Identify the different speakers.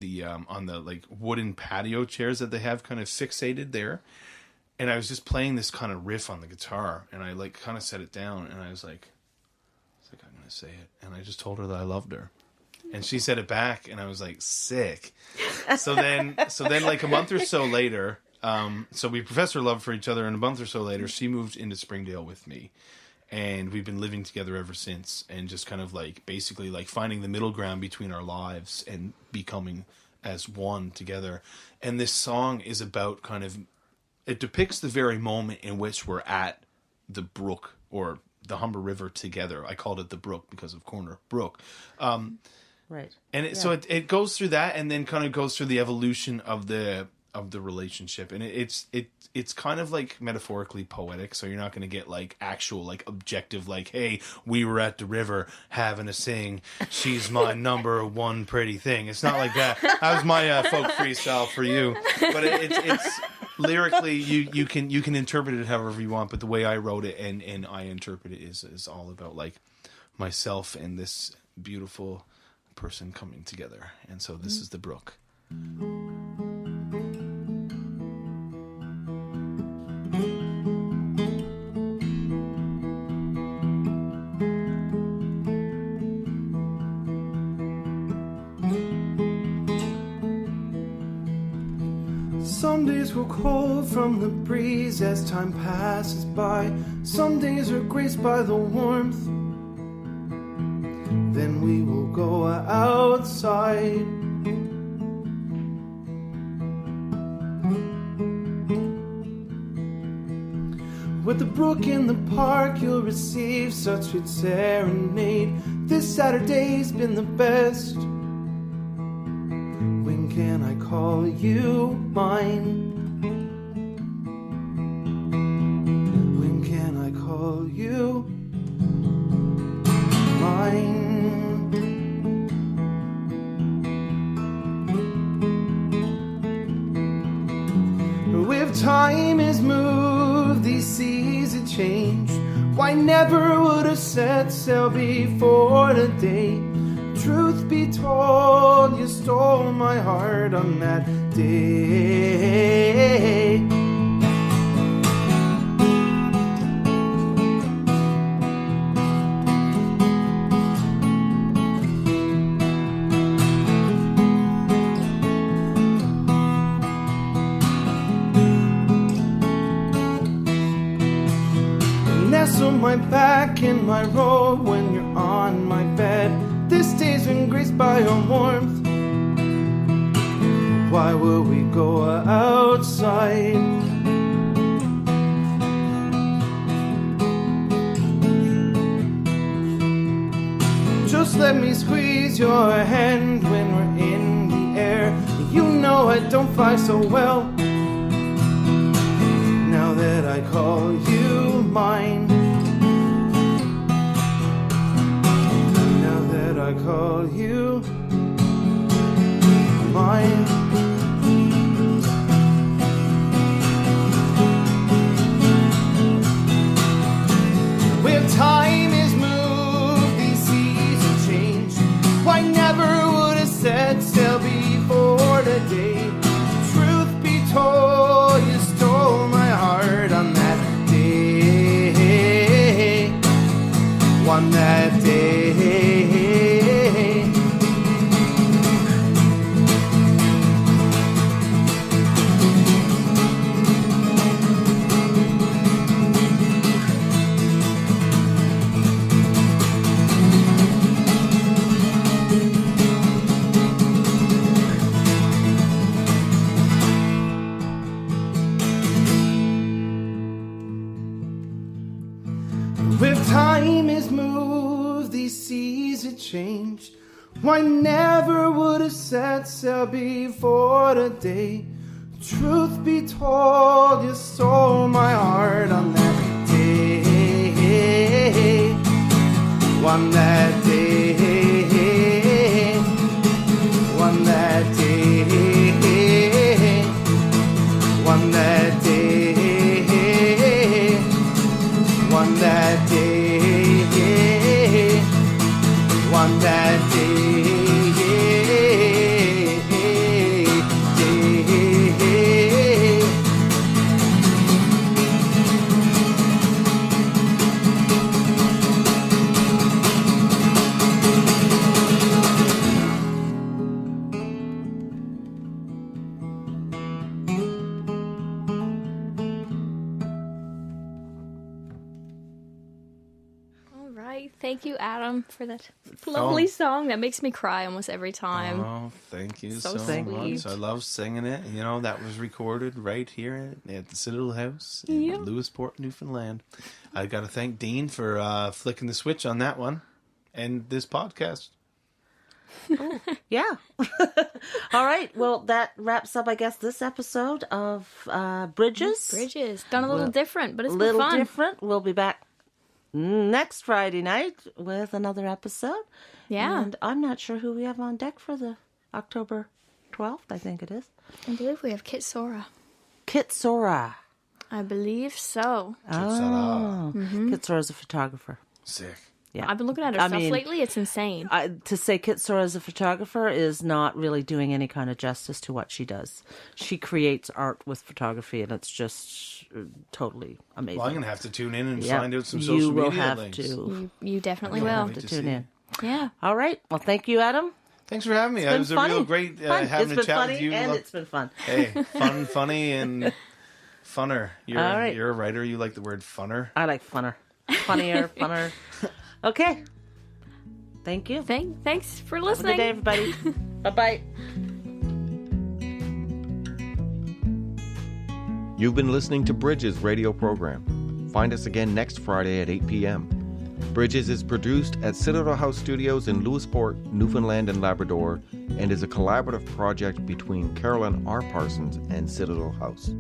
Speaker 1: on the like wooden patio chairs that they have kind of fixated there. And I was just playing this kind of riff on the guitar, and I like kind of set it down, and I was like, I'm going to say it. And I just told her that I loved her. And she said it back, and I was like, sick. So then like a month or so later, so we professed our love for each other, and a month or so later, she moved into Springdale with me. And we've been living together ever since, and just kind of like basically like finding the middle ground between our lives and becoming as one together. And this song is about kind of, it depicts the very moment in which we're at the brook or the Humber River together. I called it the brook because of Corner Brook.
Speaker 2: Right.
Speaker 1: And so it goes through that, and then kind of goes through the evolution of the relationship, and it's kind of like metaphorically poetic, so you're not going to get like actual like objective like, hey, we were at the river having a sing, she's my number one pretty thing. It's not like that. That was my folk freestyle for you, but it's lyrically you can interpret it however you want, but the way I wrote it and I interpret it is all about like myself and this beautiful person coming together. And so this is the brook.
Speaker 3: Some days we're cold from the breeze as time passes by. Some days are graced by the warmth. Then we will go outside. With the brook in the park, you'll receive such sweet serenade. This Saturday's been the best. When can I call you mine? When can I call you mine? If time is moved, these seas have changed. Why never would have set sail before today? Truth be told, you stole my heart on that day. Nestle my back in my robe when you're on my bed. This day's been graced by your warmth. Why will we go outside? Just let me squeeze your hand when we're in the air. You know I don't fly so well. Now that I call you mine. I call you mine. If time is moved, these seas have changed. Why never would have set sail before today? Truth be told, you stole my heart on that day. On that day. If time is moved, these seas have changed. Why never would have set sail before today? Truth be told, you stole my heart on that day. On that day. On that day. On that day. On that day, on that day.
Speaker 2: thank you, Adam, for that lovely song that makes me cry almost every time.
Speaker 1: Oh, thank you
Speaker 2: So
Speaker 1: so
Speaker 2: sweet.
Speaker 1: much. I love singing it. You know, that was recorded right here at the Citadel House in Lewisport, Newfoundland. I got to thank Dean for flicking the switch on that one and this podcast.
Speaker 4: Yeah. All right. Well, that wraps up, I guess, this episode of Bridges.
Speaker 2: Bridges. Done a little different, but it's
Speaker 4: A
Speaker 2: been
Speaker 4: little
Speaker 2: fun.
Speaker 4: different. We'll be back next Friday night with another episode.
Speaker 2: Yeah.
Speaker 4: And I'm not sure who we have on deck for the October 12th, I think it is.
Speaker 2: I believe we have Kit Sora.
Speaker 4: Kit Sora.
Speaker 2: I believe so.
Speaker 4: Oh.
Speaker 2: Mm-hmm.
Speaker 4: Kit Sora's a photographer.
Speaker 1: Sick.
Speaker 4: Yeah.
Speaker 2: I've been looking at her stuff lately. It's insane.
Speaker 4: To say Kit Sora is a photographer is not really doing any kind of justice to what she does. She creates art with photography, and it's just totally amazing.
Speaker 1: Well, I'm going to have to tune in and
Speaker 4: Yeah.
Speaker 1: find out some social
Speaker 4: You will
Speaker 1: media
Speaker 4: have
Speaker 1: links.
Speaker 4: to.
Speaker 2: You definitely
Speaker 1: I
Speaker 2: will.
Speaker 1: can't
Speaker 4: Have
Speaker 1: wait
Speaker 4: to
Speaker 1: to
Speaker 4: tune
Speaker 1: see.
Speaker 4: in.
Speaker 2: Yeah.
Speaker 4: All right. Well, thank you, Adam.
Speaker 1: Thanks for having me.
Speaker 4: It's
Speaker 1: It was a
Speaker 4: funny.
Speaker 1: real great
Speaker 4: Fun.
Speaker 1: having
Speaker 4: It's
Speaker 1: a
Speaker 4: been
Speaker 1: chat
Speaker 4: funny
Speaker 1: with you.
Speaker 4: and
Speaker 1: Look,
Speaker 4: it's been fun.
Speaker 1: hey, fun, funny, and funner.
Speaker 4: All right.
Speaker 1: You're a writer. You like the word funner.
Speaker 4: I like funner. Funnier, funner. Okay. Thank you.
Speaker 2: Thanks for
Speaker 4: Have a
Speaker 2: listening.
Speaker 4: good day, everybody. Bye-bye.
Speaker 5: You've been listening to Bridges radio program. Find us again next Friday at 8 p.m. Bridges is produced at Citadel House Studios in Lewisport, Newfoundland and Labrador, and is a collaborative project between Carolyn R. Parsons and Citadel House.